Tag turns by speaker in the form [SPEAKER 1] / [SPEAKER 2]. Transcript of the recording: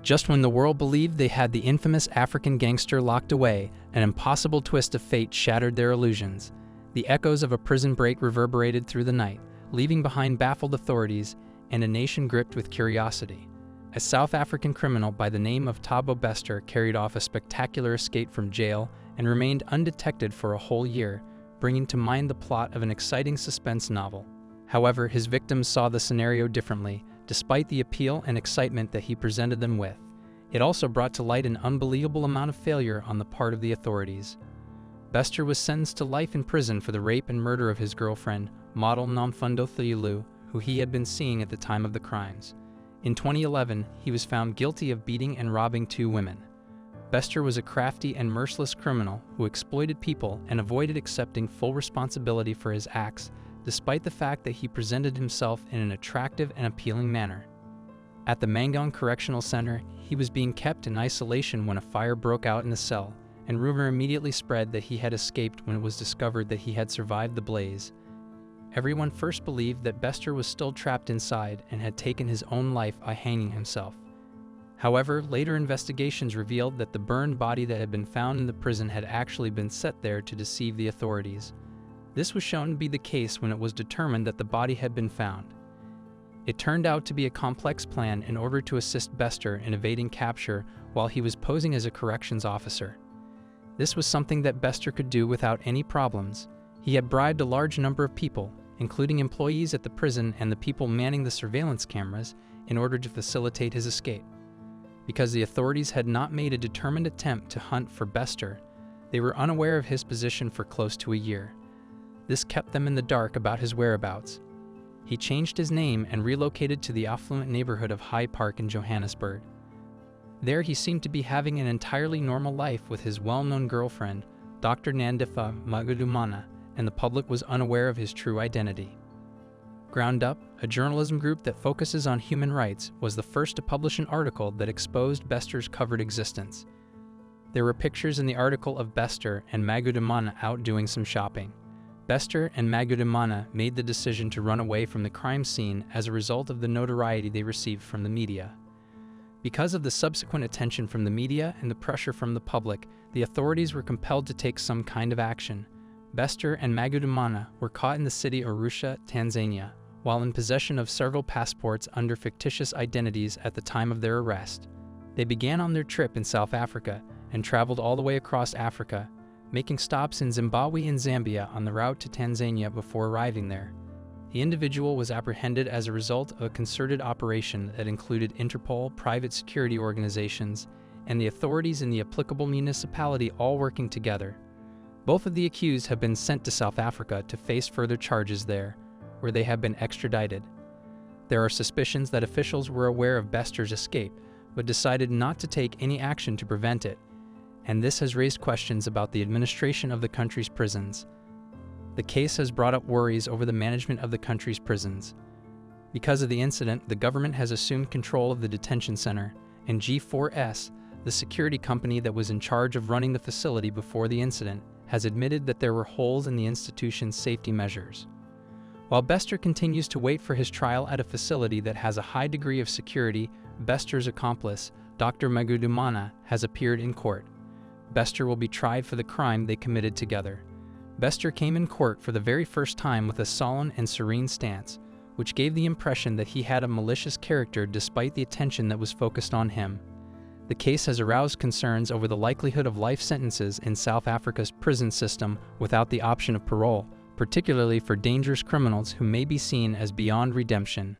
[SPEAKER 1] Just when the world believed they had the infamous African gangster locked away, an impossible twist of fate shattered their illusions. The echoes of a prison break reverberated through the night, leaving behind baffled authorities and a nation gripped with curiosity. A South African criminal by the name of Thabo Bester carried off a spectacular escape from jail and remained undetected for a whole year, bringing to mind the plot of an exciting suspense novel. However, his victims saw the scenario differently, despite the appeal and excitement that he presented them with. It also brought to light an unbelievable amount of failure on the part of the authorities. Bester was sentenced to life in prison for the rape and murder of his girlfriend, model Nomfundo, who he had been seeing at the time of the crimes. In 2011, he was found guilty of beating and robbing 2 women. Bester was a crafty and merciless criminal who exploited people and avoided accepting full responsibility for his acts, despite the fact that he presented himself in an attractive and appealing manner. At the Mangaung Correctional Center, he was being kept in isolation when a fire broke out in the cell, and rumor immediately spread that he had escaped when it was discovered that he had survived the blaze. Everyone first believed that Bester was still trapped inside and had taken his own life by hanging himself. However, later investigations revealed that the burned body that had been found in the prison had actually been set there to deceive the authorities. This was shown to be the case when it was determined that the body had been found. It turned out to be a complex plan in order to assist Bester in evading capture while he was posing as a corrections officer. This was something that Bester could do without any problems. He had bribed a large number of people, including employees at the prison and the people manning the surveillance cameras, in order to facilitate his escape. Because the authorities had not made a determined attempt to hunt for Bester, they were unaware of his position for close to a year. This kept them in the dark about his whereabouts. He changed his name and relocated to the affluent neighborhood of Hyde Park in Johannesburg. There he seemed to be having an entirely normal life with his well-known girlfriend, Dr. Nandifa Magudumana, and the public was unaware of his true identity. Ground Up, a journalism group that focuses on human rights, was the first to publish an article that exposed Bester's covert existence. There were pictures in the article of Bester and Magudumana out doing some shopping. Bester and Magudumana made the decision to run away from the crime scene as a result of the notoriety they received from the media. Because of the subsequent attention from the media and the pressure from the public, the authorities were compelled to take some kind of action. Bester and Magudumana were caught in the city of Arusha, Tanzania, while in possession of several passports under fictitious identities at the time of their arrest. They began on their trip in South Africa and traveled all the way across Africa, making stops in Zimbabwe and Zambia on the route to Tanzania before arriving there. The individual was apprehended as a result of a concerted operation that included Interpol, private security organizations, and the authorities in the applicable municipality all working together. Both of the accused have been sent to South Africa to face further charges there, where they have been extradited. There are suspicions that officials were aware of Bester's escape, but decided not to take any action to prevent it, and this has raised questions about the administration of the country's prisons. The case has brought up worries over the management of the country's prisons. Because of the incident, the government has assumed control of the detention center, and G4S, the security company that was in charge of running the facility before the incident, has admitted that there were holes in the institution's safety measures. While Bester continues to wait for his trial at a facility that has a high degree of security, Bester's accomplice, Dr. Magudumana, has appeared in court. Bester will be tried for the crime they committed together. Bester came in court for the very first time with a solemn and serene stance, which gave the impression that he had a malicious character despite the attention that was focused on him. The case has aroused concerns over the likelihood of life sentences in South Africa's prison system without the option of parole, particularly for dangerous criminals who may be seen as beyond redemption.